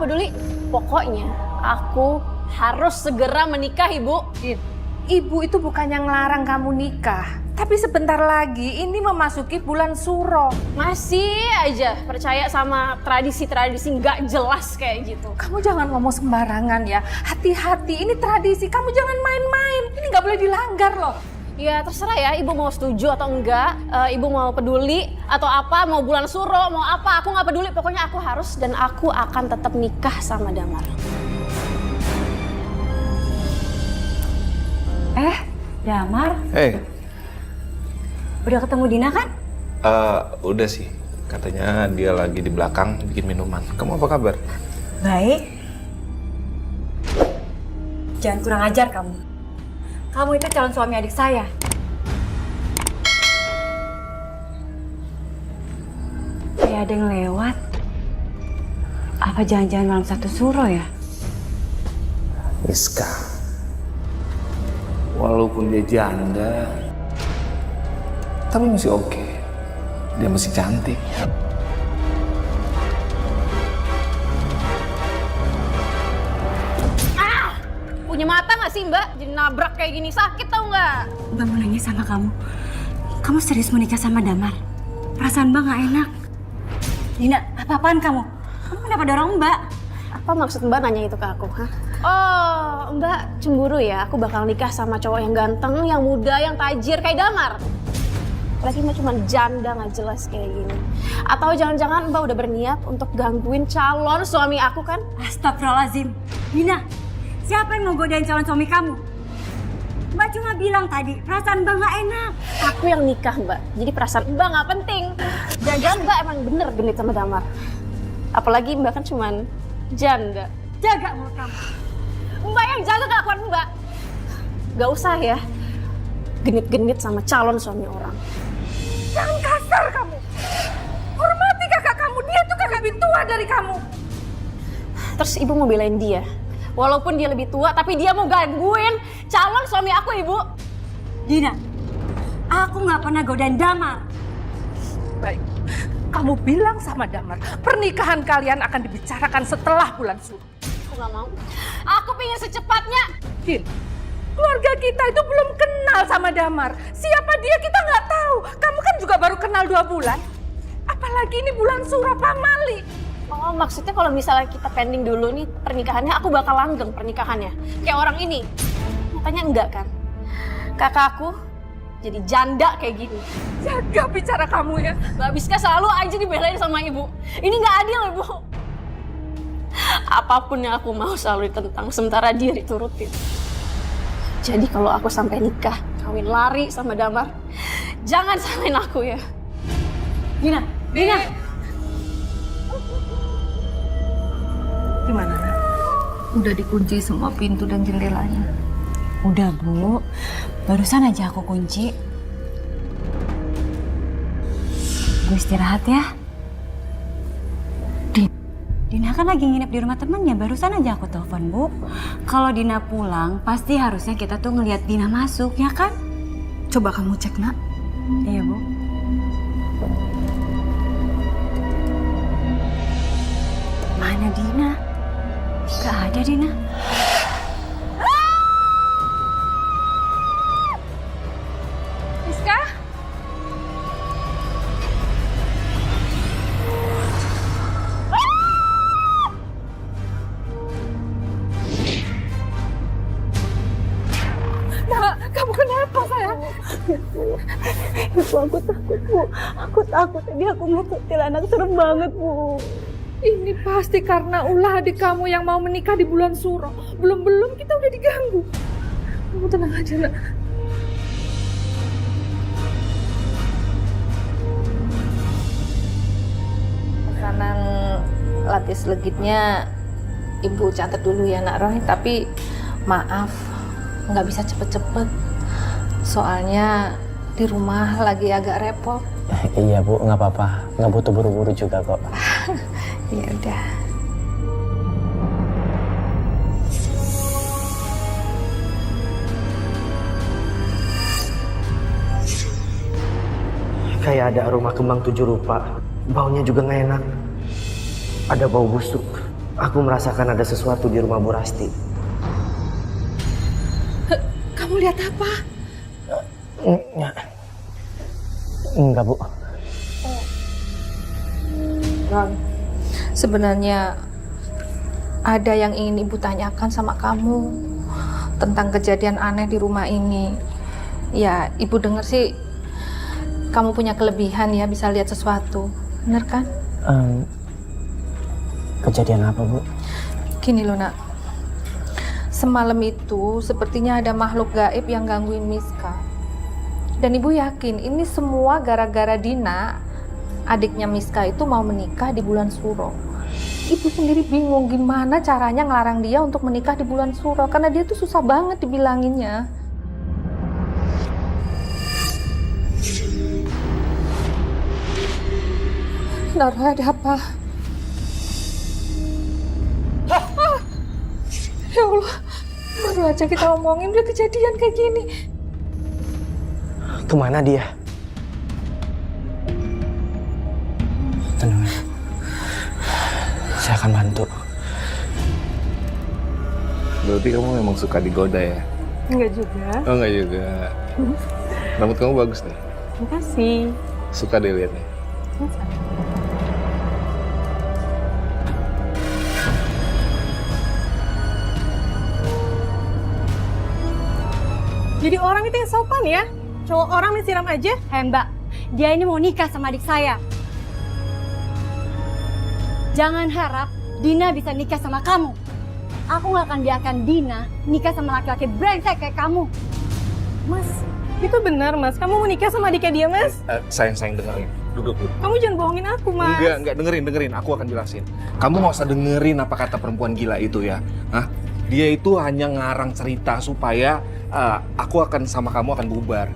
peduli. Pokoknya aku harus segera menikah, Ibu. Ibu itu bukannya ngelarang kamu nikah. Tapi sebentar lagi ini memasuki bulan Suro. Masih aja percaya sama tradisi-tradisi nggak jelas kayak gitu. Kamu jangan ngomong sembarangan ya. Hati-hati, ini tradisi. Kamu jangan main-main. Ini nggak boleh dilanggar loh. Ya terserah ya, ibu mau setuju atau enggak, ibu mau peduli atau apa, mau bulan Suro, mau apa, aku nggak peduli. Pokoknya aku harus dan aku akan tetap nikah sama Damar. Damar, Hey, udah ketemu Dina kan? udah sih. Katanya dia lagi di belakang bikin minuman. Kamu apa kabar? Baik. Jangan kurang ajar kamu. Kamu itu calon suami adik saya. Kayak ada yang lewat. Apa jangan-jangan malam satu Suro ya? Rizka. Walaupun dia janda, tapi masih oke. Dia masih cantik. Punya mata nggak sih Mbak? Jadi nabrak kayak gini, sakit tau nggak? Mbak mau nanya sama kamu. Kamu serius mau nikah sama Damar? Perasaan Mbak nggak enak. Dina, apa-apaan kamu? Kamu kenapa dorong Mbak? Apa maksud Mbak nanya itu ke aku? Hah? Oh, Mbak cemburu ya? Aku bakal nikah sama cowok yang ganteng, yang muda, yang tajir kayak Damar. Lagi Mbak cuma janda nggak jelas kayak gini. Atau jangan-jangan Mbak udah berniat untuk gangguin calon suami aku kan? Astagfirullahaladzim. Dina, siapa yang mau godain calon suami kamu? Mbak cuma bilang tadi, perasaan Mbak nggak enak. Aku yang nikah Mbak, jadi perasaan Mbak nggak penting. Jangan-jangan Mbak emang bener genit sama Damar. Apalagi Mbak kan cuma janda. Jaga mulut kamu. Mbak yang jaga kelakuan Mbak. Gak usah ya genit-genit sama calon suami orang. Jangan kasar kamu. Hormati kakak kamu. Dia tuh kakak lebih tua dari kamu. Terus ibu mau belain dia. Walaupun dia lebih tua, tapi dia mau gangguin calon suami aku, Ibu. Dina, aku nggak pernah godain Damar. Baik. Kamu bilang sama Damar, pernikahan kalian akan dibicarakan setelah bulan Suro. Aku gak mau. Aku pengen secepatnya. Din, keluarga kita itu belum kenal sama Damar. Siapa dia kita nggak tahu. Kamu kan juga baru kenal 2 bulan. Apalagi ini bulan Suro pamali. Oh, maksudnya kalau misalnya kita pending dulu nih pernikahannya, aku bakal langgeng pernikahannya. Kayak orang ini. Katanya enggak kan? Kakak aku jadi janda kayak gini. Jaga bicara kamu ya. Mbak Biska selalu aja dibelain sama ibu. Ini nggak adil, Ibu. Apapun yang aku mau selalu ditentang, sementara dia diturutin. Jadi kalau aku sampai nikah, kawin lari sama Damar, jangan salahin aku ya. Dina, Dina. Gimana, Nak? Udah dikunci semua pintu dan jendelanya. Udah Bu, barusan aja aku kunci. Bu istirahat ya. Dina kan lagi nginep di rumah temannya, barusan aja aku telepon Bu. Kalau Dina pulang, pasti harusnya kita tuh ngelihat Dina masuk, ya kan? Coba kamu cek, Nak. Iya Bu. Mana Dina? Gak ada Dina. Rizka? Nak, kamu kenapa sayang? Ibu aku takut Bu. Aku takut tadi aku ngikutin anak serem banget Bu. Ini pasti karena ulah adik kamu yang mau menikah di bulan Suro. Belum-belum kita udah diganggu. Kamu tenang aja, Nak. Pesanan lapis legitnya Ibu catat dulu ya Nak Roy. Tapi maaf, nggak bisa cepet-cepet. Soalnya di rumah lagi agak repot. Iya Bu, nggak apa-apa. Nggak butuh buru-buru juga kok. Ya udah. Kayak ada aroma kembang 7 rupa. Baunya juga nggak enak. Ada bau busuk. Aku merasakan ada sesuatu di rumah Bu Rasti. Kamu lihat apa? Enggak, Bu. Ron, sebenarnya ada yang ingin Ibu tanyakan sama kamu tentang kejadian aneh di rumah ini. Ya, Ibu dengar sih kamu punya kelebihan ya, bisa lihat sesuatu. Bener kan? Kejadian apa, Bu? Gini loh, Nak. Semalam itu sepertinya ada makhluk gaib yang gangguin Miska. Dan Ibu yakin ini semua gara-gara Dina, adiknya Miska itu mau menikah di bulan Suro. Ibu sendiri bingung gimana caranya ngelarang dia untuk menikah di bulan Suro, karena dia tuh susah banget dibilanginnya. Nara, ada apa? Ya Allah, baru aja kita omongin udah kejadian kayak gini. Kemana dia? Tenang. Saya akan bantu. Berarti kamu memang suka digoda ya? Enggak juga. Oh enggak juga. Rambut kamu bagus nih. Makasih. Suka deh liatnya. Jadi orang itu yang sopan ya? Cowok orang disiram aja? Mbak, dia ini mau nikah sama adik saya. Jangan harap Dina bisa nikah sama kamu. Aku gak akan biarkan Dina nikah sama laki-laki brengsek kayak kamu. Mas, itu benar Mas. Kamu mau nikah sama adiknya dia, Mas? Sayang dengerin. Duduk. Kamu jangan bohongin aku, Mas. Enggak dengerin. Aku akan jelasin. Kamu nggak usah dengerin apa kata perempuan gila itu ya. Hah? Dia itu hanya ngarang cerita supaya aku akan sama kamu akan bubar.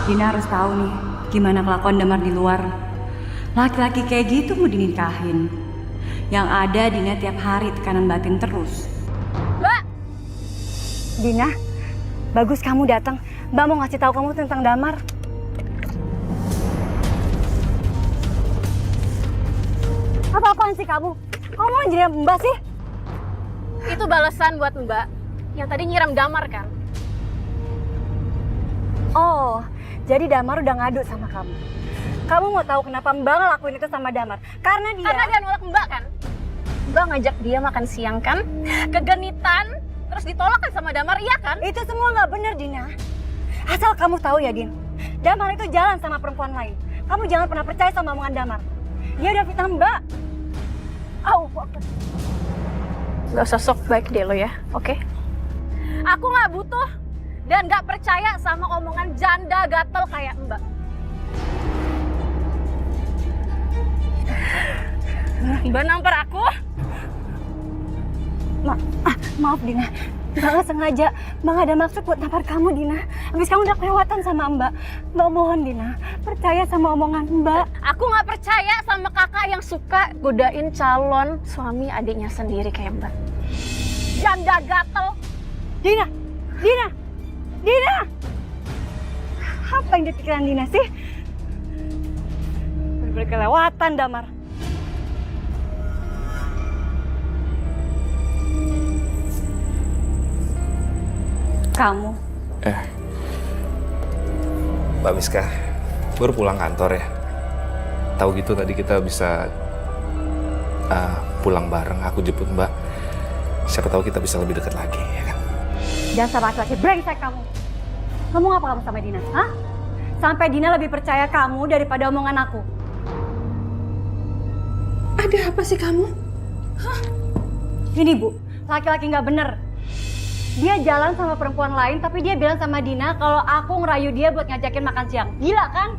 Dina harus tahu nih gimana kelakuan Damar di luar. Laki-laki kayak gitu mau dinikahin. Yang ada Dina tiap hari tekanan batin terus. Mbak! Dina, bagus kamu datang. Mbak mau ngasih tahu kamu tentang Damar. Apa-apaan sih kamu? Kamu mau jadi Mbak sih? Itu balasan buat Mbak yang tadi nyiram Damar kan? Oh, jadi Damar udah ngadu sama kamu. Kamu mau tahu kenapa Mbak ngelakuin itu sama Damar? Karena Karena dia nolak Mbak kan? Mbak ngajak dia makan siang kan? Kegenitan, terus ditolak kan sama Damar, iya kan? itu semua nggak benar, Dina. Asal kamu tahu ya, Din. Damar itu jalan sama perempuan lain. Kamu jangan pernah percaya sama omongan Damar. Dia udah fitnah Mbak. Gak usah sok baik deh lo ya, oke? Aku gak butuh dan gak percaya sama omongan janda gatel kayak Mbak. Mbak nampar aku? Maaf, Dina. Mbak nggak sengaja. Mbak nggak ada maksud buat nampar kamu, Dina. Habis kamu udah kelewatan sama Mbak. Mbak mohon, Dina. Percaya sama omongan Mbak. Aku gak percaya sama kakak yang suka godain calon suami adiknya sendiri kayak Mbak. Janda gatel. Dina! Dina! Dina! Apa yang dipikiran Dina sih? Bener-bener kelewatan, Damar. Kamu? Mbak Miska, baru pulang kantor ya? Tahu gitu tadi kita bisa pulang bareng, aku jemput Mbak. Siapa tahu kita bisa lebih dekat lagi, ya kan? Dasar laki-laki brengsek kamu. Kamu ngapa kamu sama Dina? Hah? Sampai Dina lebih percaya kamu daripada omongan aku. Ada apa sih kamu? Ini Bu, laki-laki nggak bener. Dia jalan sama perempuan lain, tapi dia bilang sama Dina kalau aku ngerayu dia buat ngajakin makan siang. Gila kan?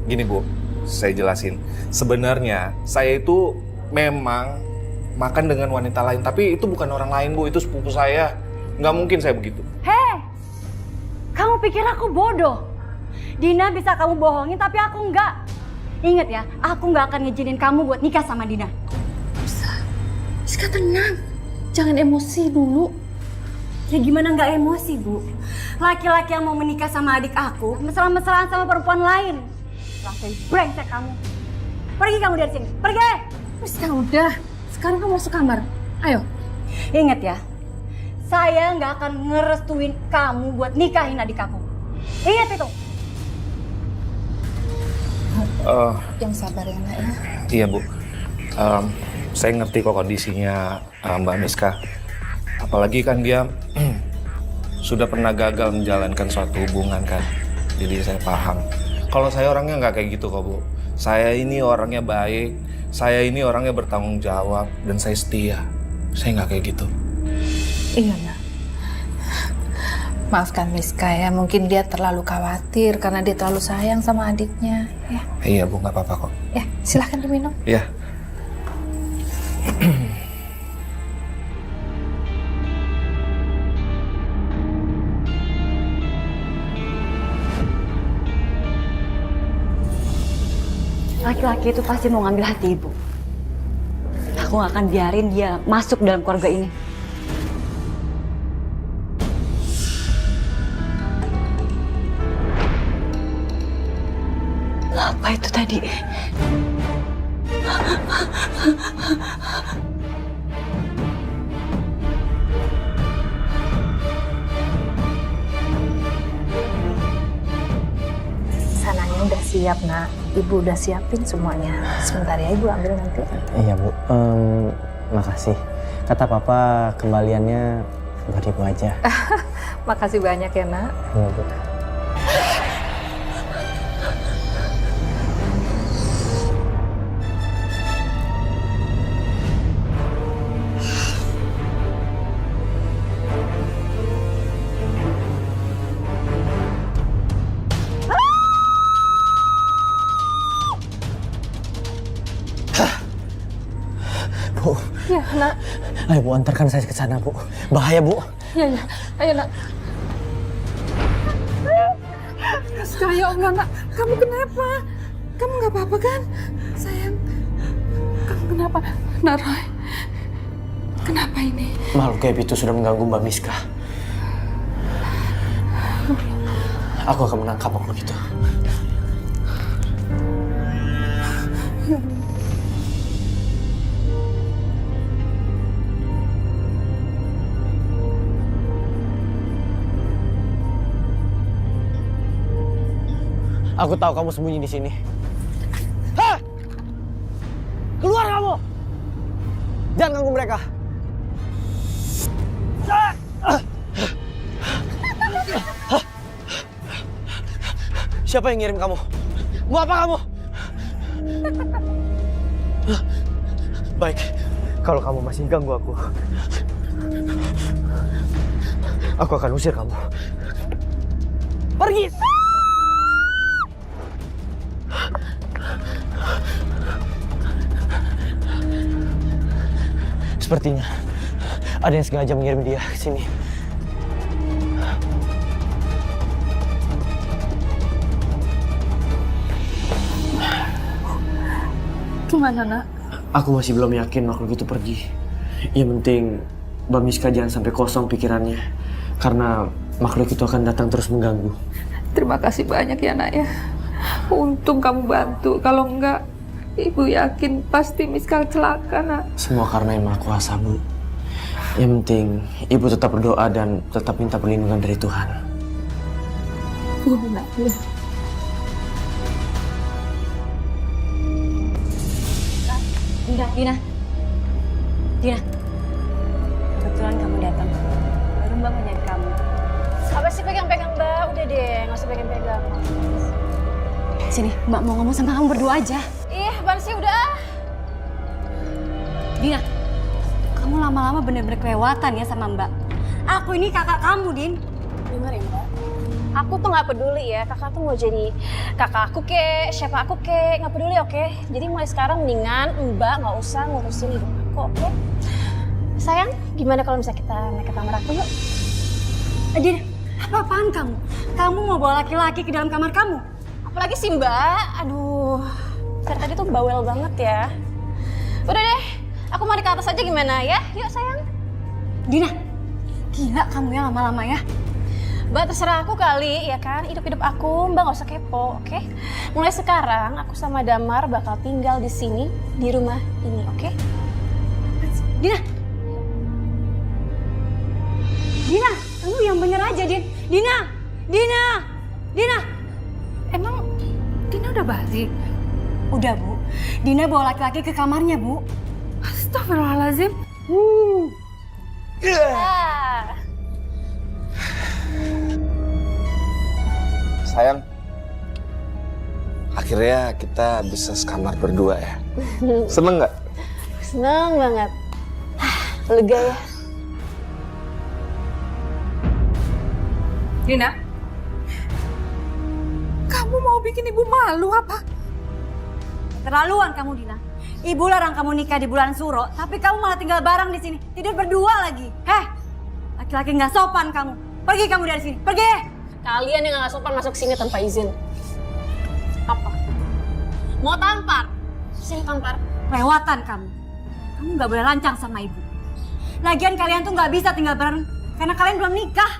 Gini Bu, saya jelasin. Sebenarnya saya itu memang makan dengan wanita lain, tapi itu bukan orang lain Bu, itu sepupu saya. Nggak mungkin saya begitu. Hei, kamu pikir aku bodoh? Dina bisa kamu bohongin, tapi aku nggak. Ingat ya, aku nggak akan ngizinin kamu buat nikah sama Dina. Siska tenang. Jangan emosi dulu. Ya gimana nggak emosi, Bu? Laki-laki yang mau menikah sama adik aku, mesra-mesraan sama perempuan lain. Laki brengsek kamu. Pergi kamu dari sini. Pergi! Wis udah, sekarang kamu masuk kamar. Ayo. Ingat ya, saya nggak akan ngerestuin kamu buat nikahin adik aku. Ingat itu. Yang sabar ya nak ya. Iya Bu, saya ngerti kok kondisinya Mbak Miska. Apalagi kan dia sudah pernah gagal menjalankan suatu hubungan kan. Jadi saya paham. Kalau saya orangnya nggak kayak gitu kok Bu. Saya ini orangnya baik, saya ini orangnya bertanggung jawab, dan saya setia. Saya nggak kayak gitu. Iya nak. Maafkan Miska ya, mungkin dia terlalu khawatir karena dia terlalu sayang sama adiknya. Ya, Iya Bu, nggak apa-apa kok. ya silahkan diminum. Iya. Laki-laki itu pasti mau ngambil hati ibu. Aku gak akan biarin dia masuk dalam keluarga ini. Apa itu tadi? Sananya udah siap nak. Ibu udah siapin semuanya. Sebentar ya, Ibu ambil nanti. Iya Bu, makasih. Kata Papa kembaliannya buat Ibu aja. Makasih banyak ya nak. Iya Bu. Bu, Ya nak. ayo Bu, antarkan saya ke sana Bu. Bahaya Bu. Ya ya. Ayo nak. Miska, ya Allah nak. Kamu kenapa? Kamu nggak apa-apa kan? Sayang. Kamu kenapa? Nak Roy. Kenapa ini? Makhluk gaib itu sudah mengganggu Mbak Miska. Aku akan menangkap makhluk itu. Aku tahu kamu sembunyi di sini. Hah! Keluar kamu! Jangan ganggu mereka. Siapa yang ngirim kamu? Mau apa kamu? Baik, kalau kamu masih ganggu aku akan usir kamu. Pergi! Sepertinya ada yang sengaja mengirim dia ke sini. Gimana nak? Aku masih belum yakin makhluk itu pergi. Yang penting Mbak Miska jangan sampai kosong pikirannya. Karena makhluk itu akan datang terus mengganggu. Terima kasih banyak ya nak ya. Untung kamu bantu. Kalau enggak, Ibu yakin pasti Miska celaka nak. Semua karena Yang Maha Kuasa, Bu. Yang penting Ibu tetap berdoa dan tetap minta perlindungan dari Tuhan. Iya nak. Ya. Dina. Kebetulan kamu datang. Baru Mbak mau nyari kamu. Apa sih pegang-pegang Mbak? Udah deh, nggak usah pegang-pegang. Sini, Mbak mau ngomong sama kamu berdua aja. Ih, apaan sih udah? Dina, kamu lama-lama bener-bener kelewatan ya sama Mbak. Aku ini kakak kamu, Din. Dengar ya Mbak. Aku tuh nggak peduli ya, kakak tuh mau jadi kakak aku kek, siapa aku kek, nggak peduli oke? Jadi mulai sekarang mendingan Mbak nggak usah ngurusin hidup aku, oke? Sayang, gimana kalau misalnya kita naik ke kamar aku yuk? Din, apa-apaan kamu? Kamu mau bawa laki-laki ke dalam kamar kamu? Apalagi sih Mbak, aduh, dari tadi tuh bawel banget ya. Udah deh, aku mau naik ke atas aja gimana ya? Yuk sayang. Dina, gila kamu ya lama-lama ya. Mbak terserah aku kali, ya kan? Hidup-hidup aku, Mbak nggak usah kepo, oke? Mulai sekarang, aku sama Damar bakal tinggal di sini, di rumah ini, oke? Dina! Dina, kamu yang bener aja, Din. Dina! Dina! Dina! Emang Dina udah balik? Udah, Bu. Dina bawa laki-laki ke kamarnya, Bu. Astagfirullahaladzim. Sayang, akhirnya kita bisa sekamar berdua ya. Seneng nggak? Seneng banget. Lega ya. Dina, kamu mau bikin ibu malu apa? Terlaluan kamu, Dina. Ibu larang kamu nikah di bulan Suro, tapi kamu malah tinggal bareng di sini, tidur berdua lagi. Heh, laki-laki nggak sopan kamu. Pergi kamu dari sini, pergi! Kalian yang nggak sopan masuk sini tanpa izin. Apa? Mau tampar? Sini tampar. Lewatan kamu. Kamu nggak boleh lancang sama ibu. Lagian kalian tuh nggak bisa tinggal bareng, karena kalian belum nikah.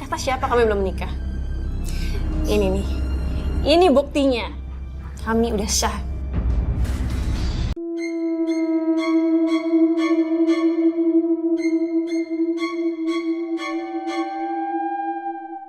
Kata siapa kami belum menikah? Ini nih. Ini buktinya. Kami udah sah.